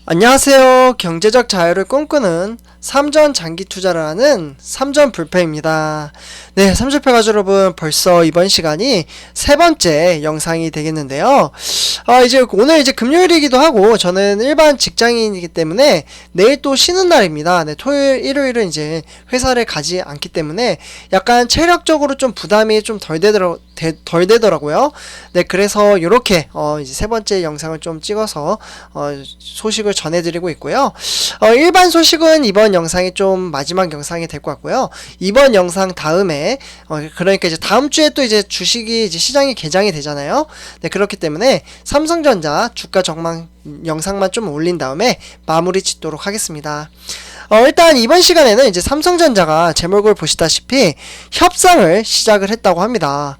안녕하세요. 경제적 자유를 꿈꾸는 삼전 장기 투자를 하는 삼전 불패입니다. 네, 삼전패 가족 여러분, 벌써 이번 시간이 세 번째 영상이 되겠는데요. 오늘 금요일이기도 하고 저는 일반 직장인이기 때문에 내일 또 쉬는 날입니다. 네, 토요일, 일요일은 이제 회사를 가지 않기 때문에 약간 체력적으로 좀 부담이 좀 덜 되더라고요. 네, 그래서 이렇게 이제 세 번째 영상을 좀 찍어서 소식을 전해드리고 있고요. 일반 소식은 이번 영상이 좀 마지막 영상이 될 것 같고요. 이번 영상 다음에 그러니까 이제 다음 주에 또 이제 주식이 이제 시장이 개장이 되잖아요. 네, 그렇기 때문에 삼성전자 주가 전망 영상만 좀 올린 다음에 마무리 짓도록 하겠습니다. 일단 이번 시간에는 이제 삼성전자가 제목을 보시다시피 협상을 시작을 했다고 합니다.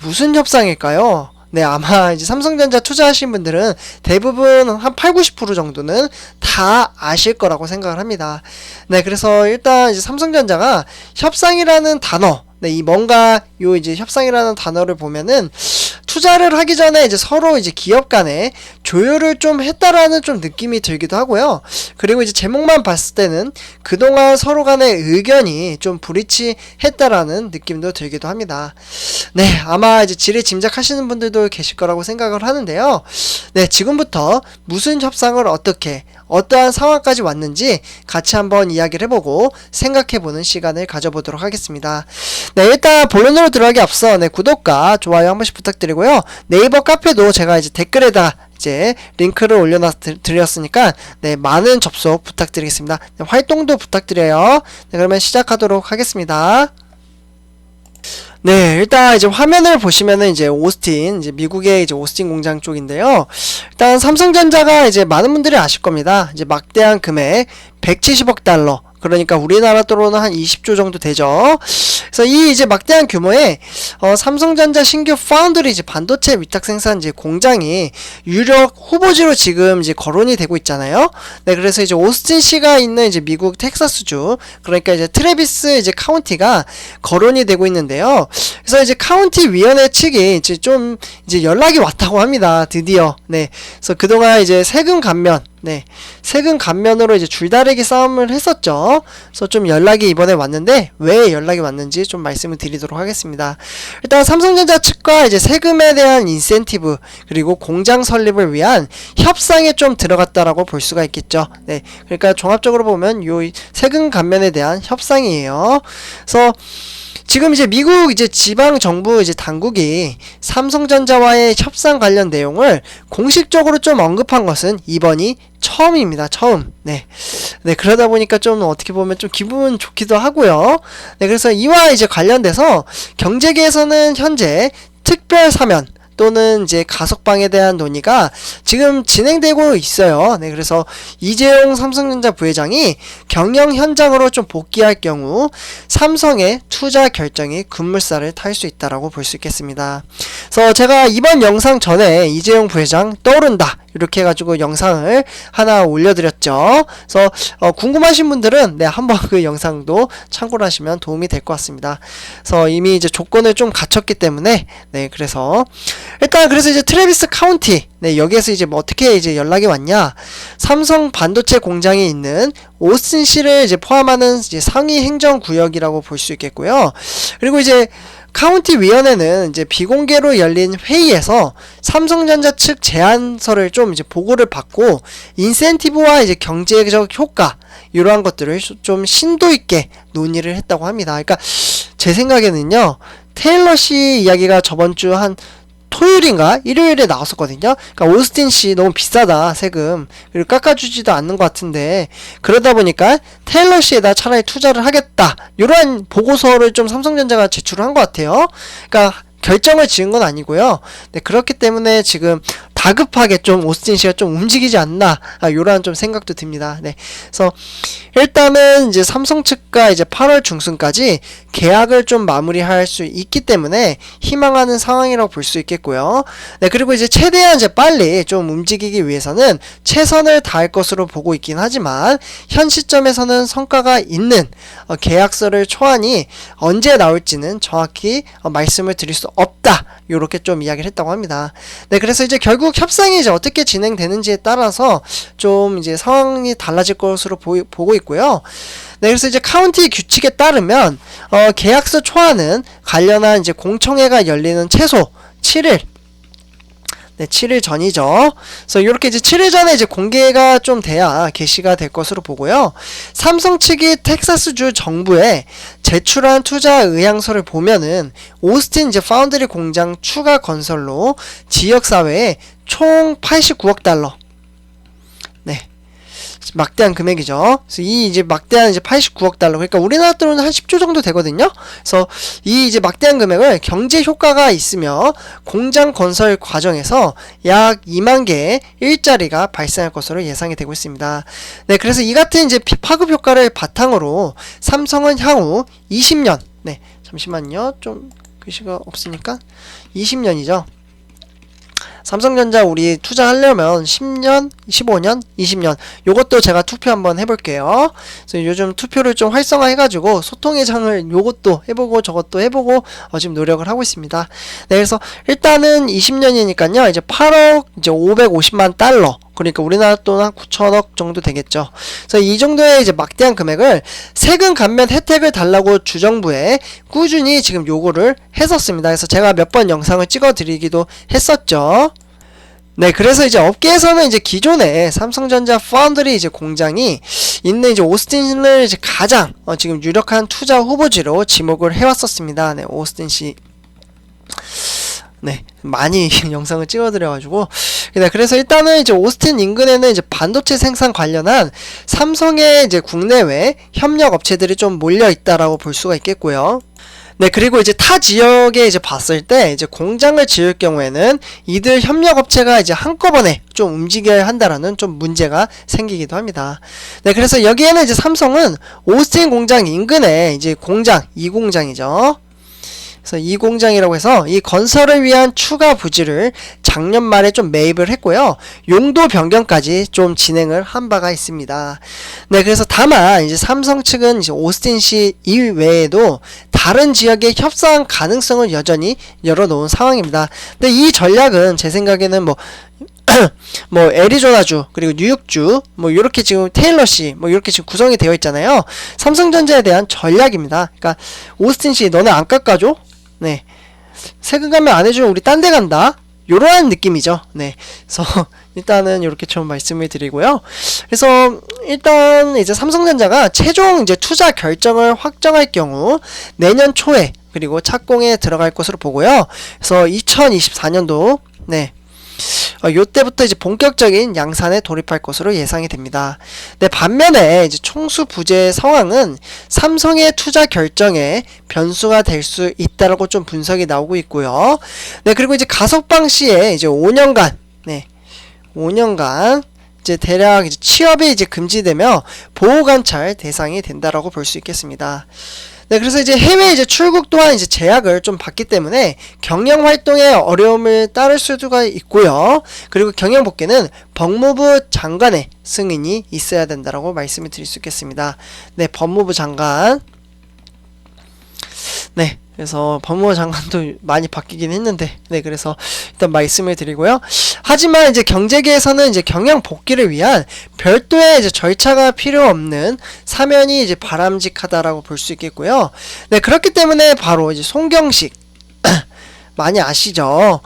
무슨 협상일까요? 네, 아마 이제 삼성전자 투자하신 분들은 대부분 한 80-90% 정도는 다 아실 거라고 생각을 합니다. 네, 그래서 일단 이제 삼성전자가 협상이라는 단어, 네, 이제 협상이라는 단어를 보면은 투자를 하기 전에 이제 서로 이제 기업 간에 조율을 좀 했다라는 좀 느낌이 들기도 하고요. 그리고 이제 제목만 봤을 때는 그동안 서로 간의 의견이 좀 불일치했다라는 느낌도 들기도 합니다. 네, 아마 이제 지레 짐작하시는 분들도 계실 거라고 생각을 하는데요. 네, 지금부터 무슨 협상을 어떠한 상황까지 왔는지 같이 한번 이야기를 해보고 생각해보는 시간을 가져보도록 하겠습니다. 네, 일단 본론으로 들어가기 앞서 구독과 좋아요 한 번씩 부탁드리고요. 네이버 카페도 제가 이제 댓글에다 이제 링크를 올려드렸으니까 네, 많은 접속 부탁드리겠습니다. 네, 활동도 부탁드려요. 네, 그러면 시작하도록 하겠습니다. 네, 일단 이제 화면을 보시면은 이제 이제 미국의 이제 오스틴 공장 쪽인데요. 일단 삼성전자가 이제 많은 분들이 아실 겁니다. 이제 막대한 금액 170억 달러. 그러니까 우리나라 돈으로는 한 20조 정도 되죠. 그래서 이 이제 막대한 규모의 삼성전자 신규 파운드리 이제 반도체 위탁 생산 이제 공장이 유력 후보지로 지금 이제 거론이 되고 있잖아요. 네, 그래서 이제 오스틴시가 있는 이제 미국 텍사스주, 그러니까 이제 트래비스 이제 카운티가 거론이 되고 있는데요. 그래서 이제 카운티 위원회 측이 이제 좀 이제 연락이 왔다고 합니다. 드디어. 네, 그래서 그동안 이제 세금 감면으로 이제 줄다리기 싸움을 했었죠. 그래서 좀 연락이 이번에 왔는데 왜 연락이 왔는지 좀 말씀을 드리도록 하겠습니다. 일단 삼성전자 측과 이제 세금에 대한 인센티브 그리고 공장 설립을 위한 협상에 좀 들어갔다라고 볼 수가 있겠죠. 네, 그러니까 종합적으로 보면 요 세금 감면에 대한 협상이에요. 그래서 지금 이제 미국 이제 지방 정부 이제 당국이 삼성전자와의 협상 관련 내용을 공식적으로 좀 언급한 것은 이번이 처음입니다. 처음. 네, 그러다 보니까 좀 어떻게 보면 좀 기분 좋기도 하고요. 네, 그래서 이와 이제 관련돼서 경제계에서는 현재 특별 사면 또는 이제 가석방에 대한 논의가 지금 진행되고 있어요. 네, 그래서 이재용 삼성전자 부회장이 경영 현장으로 좀 복귀할 경우 삼성의 투자 결정이 급물살을 탈 수 있다라고 볼 수 있겠습니다. 그래서 제가 이번 영상 전에 이재용 부회장 떠오른다 이렇게 해가지고 영상을 하나 올려드렸죠. 그래서 궁금하신 분들은 네, 한번 그 영상도 참고를 하시면 도움이 될 것 같습니다. 그래서 이미 이제 조건을 좀 갖췄기 때문에 네, 그래서 이제 트래비스 카운티, 네, 여기에서 이제 어떻게 이제 연락이 왔냐? 삼성 반도체 공장이 있는 오스틴시를 이제 포함하는 이제 상위 행정구역이라고 볼 수 있겠고요. 그리고 이제 카운티 위원회는 이제 비공개로 열린 회의에서 삼성전자 측 제안서를 좀 이제 보고를 받고 인센티브와 이제 경제적 효과 이러한 것들을 좀 심도 있게 논의를 했다고 합니다. 그러니까 제 생각에는요, 테일러 씨 이야기가 저번 주 한 토요일인가 일요일에 나왔었거든요. 그러니까 오스틴시 너무 비싸다 세금, 그리고 깎아주지도 않는 것 같은데 그러다 보니까 테일러시에다 차라리 투자를 하겠다 이러한 보고서를 좀 삼성전자가 제출을 한 것 같아요. 그러니까 결정을 지은 건 아니고요. 네, 그렇기 때문에 지금 다급하게 좀 오스틴시가 좀 움직이지 않나 요런 좀 생각도 듭니다. 네, 그래서 일단은 이제 삼성 측과 이제 8월 중순까지 계약을 좀 마무리할 수 있기 때문에 희망하는 상황이라고 볼 수 있겠고요. 네, 그리고 이제 최대한 이제 빨리 좀 움직이기 위해서는 최선을 다할 것으로 보고 있긴 하지만 현 시점에서는 성과가 있는 계약서를 초안이 언제 나올지는 정확히 말씀을 드릴 수 없다 요렇게 좀 이야기를 했다고 합니다. 네, 그래서 이제 결국 결국 협상이 이제 어떻게 진행되는지에 따라서 좀 이제 상황이 달라질 것으로 보고 있고요. 네, 그래서 이제 카운티 규칙에 따르면 계약서 초안은 관련한 이제 공청회가 열리는 최소 7일, 네, 7일 전이죠. 그래서 이렇게 이제 7일 전에 이제 공개가 좀 돼야 개시가 될 것으로 보고요. 삼성 측이 텍사스주 정부에 제출한 투자 의향서를 보면은 오스틴 이제 파운드리 공장 추가 건설로 지역 사회에 총 89억 달러. 네. 막대한 금액이죠. 그래서 이 이제 막대한 이제 89억 달러. 그러니까 우리나라 돈은 한 10조 정도 되거든요. 그래서 이 이제 막대한 금액을 경제 효과가 있으며 공장 건설 과정에서 약 2만 개의 일자리가 발생할 것으로 예상이 되고 있습니다. 네, 그래서 이 같은 이제 파급 효과를 바탕으로 삼성은 향후 20년, 네, 잠시만요. 좀 글씨가 없으니까 20년이죠. 삼성전자 우리 투자하려면 10년, 15년, 20년 요것도 제가 투표 한번 해볼게요. 그래서 요즘 투표를 좀 활성화 해가지고 소통의 장을 요것도 해보고 저것도 해보고 지금 노력을 하고 있습니다. 네, 그래서 일단은 20년이니까요. 이제 8억 이제 550만 달러, 그러니까 우리나라 돈 한 9천억 정도 되겠죠. 그래서 이 정도의 이제 막대한 금액을 세금 감면 혜택을 달라고 주정부에 꾸준히 지금 요구를 했었습니다. 그래서 제가 몇 번 영상을 찍어 드리기도 했었죠. 네, 그래서 이제 업계에서는 이제 기존에 삼성전자 파운드리 이제 공장이 있는 이제 오스틴을 이제 가장 지금 유력한 투자 후보지로 지목을 해왔었습니다. 네, 오스틴 씨. 네, 많이 영상을 찍어드려가지고. 네, 그래서 일단은 이제 오스틴 인근에는 이제 반도체 생산 관련한 삼성의 이제 국내외 협력 업체들이 좀 몰려 있다라고 볼 수가 있겠고요. 네, 그리고 이제 타 지역에 이제 봤을 때 이제 공장을 지을 경우에는 이들 협력 업체가 이제 한꺼번에 좀 움직여야 한다라는 좀 문제가 생기기도 합니다. 네, 그래서 여기에는 이제 삼성은 오스틴 공장 인근에 이제 공장, 이 공장이죠. 그래서 이 공장이라고 해서 이 건설을 위한 추가 부지를 작년 말에 좀 매입을 했고요. 용도 변경까지 좀 진행을 한 바가 있습니다. 네, 그래서 다만 이제 삼성 측은 이제 오스틴시 이외에도 다른 지역의 협상 가능성을 여전히 열어놓은 상황입니다. 근데 이 전략은 제 생각에는 뭐 애리조나주 그리고 뉴욕주 뭐 요렇게 지금 테일러시 뭐 요렇게 지금 구성이 되어 있잖아요. 삼성전자에 대한 전략입니다. 그러니까 오스틴시 너네 안 깎아줘? 네, 세금 감면 안 해주면 우리 딴 데 간다, 요러한 느낌이죠. 네, 그래서 일단은 이렇게 좀 말씀을 드리고요. 그래서 일단 이제 삼성전자가 최종 이제 투자 결정을 확정할 경우 내년 초에 그리고 착공에 들어갈 것으로 보고요. 그래서 2024년도 네, 요때부터 이제 본격적인 양산에 돌입할 것으로 예상이 됩니다. 네, 반면에 이제 총수 부재 상황은 삼성의 투자 결정에 변수가 될 수 있다라고 좀 분석이 나오고 있고요. 네, 그리고 이제 가석방 시에 이제 5년간, 네, 5년간 이제 대략 이제 취업이 이제 금지되며 보호 관찰 대상이 된다라고 볼 수 있겠습니다. 네, 그래서 이제 해외 이제 출국 또한 이제 제약을 좀 받기 때문에 경영 활동에 어려움을 따를 수가 있고요. 그리고 경영 복귀는 법무부 장관의 승인이 있어야 된다라고 말씀을 드릴 수 있겠습니다. 네, 법무부 장관. 네, 그래서 법무부 장관도 많이 바뀌긴 했는데, 네, 그래서 일단 말씀을 드리고요. 하지만 이제 경제계에서는 이제 경영 복귀를 위한 별도의 이제 절차가 필요 없는 사면이 이제 바람직하다라고 볼 수 있겠고요. 네, 그렇기 때문에 바로 이제 송경식 많이 아시죠?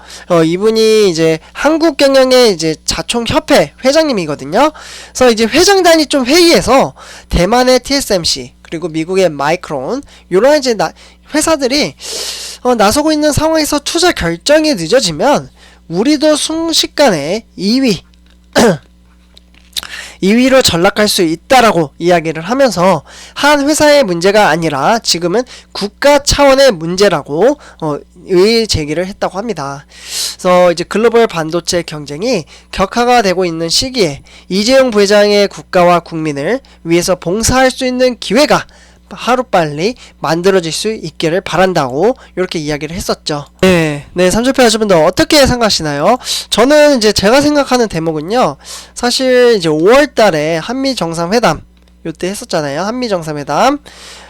이분이 이제 한국경영의 이제 자총협회 회장님이거든요. 그래서 이제 회장단이 좀 회의해서 대만의 TSMC 그리고 미국의 마이크론 요런 이제 회사들이 나서고 있는 상황에서 투자 결정이 늦어지면 우리도 순식간에 2위로 전락할 수 있다라고 이야기를 하면서 한 회사의 문제가 아니라 지금은 국가 차원의 문제라고 의의 제기를 했다고 합니다. 그래서 이제 글로벌 반도체 경쟁이 격화가 되고 있는 시기에 이재용 부회장의 국가와 국민을 위해서 봉사할 수 있는 기회가 하루빨리 만들어질 수 있기를 바란다고 이렇게 이야기를 했었죠. 네, 삼촌표 여러분들 어떻게 생각하시나요? 저는 이제 제가 생각하는 대목은요, 사실 이제 5월달에 한미 정상회담 요때 했었잖아요. 한미 정상회담.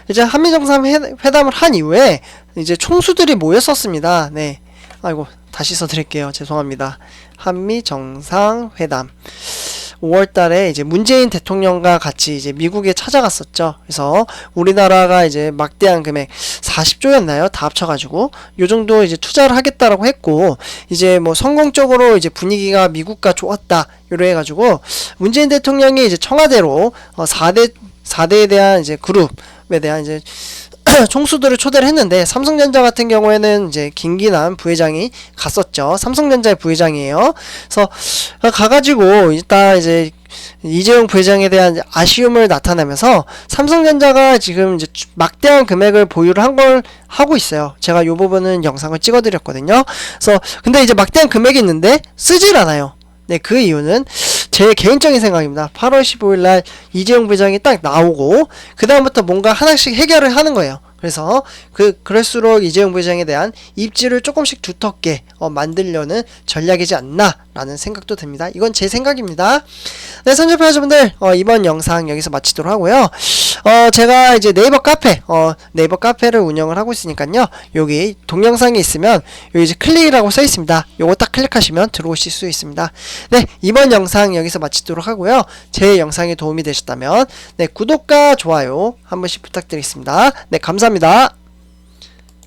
이제 한미 정상회담을 한 이후에 이제 총수들이 모였었습니다. 네, 아이고 다시 써드릴게요. 죄송합니다. 한미 정상회담. 5월달에 이제 문재인 대통령과 같이 이제 미국에 찾아갔었죠. 그래서 우리나라가 이제 막대한 금액 40조였나요? 다 합쳐가지고 요 정도 이제 투자를 하겠다라고 했고, 이제 뭐 성공적으로 이제 분위기가 미국과 좋았다 요래 해가지고 문재인 대통령이 이제 청와대로 4대에 대한 이제 그룹에 대한 이제 총수들을 초대를 했는데, 삼성전자 같은 경우에는 이제 김기남 부회장이 갔었죠. 삼성전자의 부회장이에요. 그래서 가가지고 일단 이제 이재용 부회장에 대한 아쉬움을 나타내면서 삼성전자가 지금 이제 막대한 금액을 보유를 한 걸 하고 있어요. 제가 이 부분은 영상을 찍어드렸거든요. 그래서 근데 이제 막대한 금액이 있는데 쓰질 않아요. 네, 그 이유는 제 개인적인 생각입니다. 8월 15일 날 이재용 부회장이 딱 나오고 그 다음부터 뭔가 하나씩 해결을 하는 거예요. 그래서 그럴수록 이재용 부회장에 대한 입지를 조금씩 두텁게 만들려는 전략이지 않나라는 생각도 듭니다. 이건 제 생각입니다. 네, 선조표자분들 이번 영상 여기서 마치도록 하고요. 제가 이제 네이버 카페를 운영을 하고 있으니까요. 여기 동영상이 있으면 여기 이제 클릭이라고 써 있습니다. 요거 딱 클릭하시면 들어오실 수 있습니다. 네, 이번 영상 여기서 마치도록 하고요. 제 영상이 도움이 되셨다면 네, 구독과 좋아요 한 번씩 부탁드리겠습니다. 네, 감사합니다.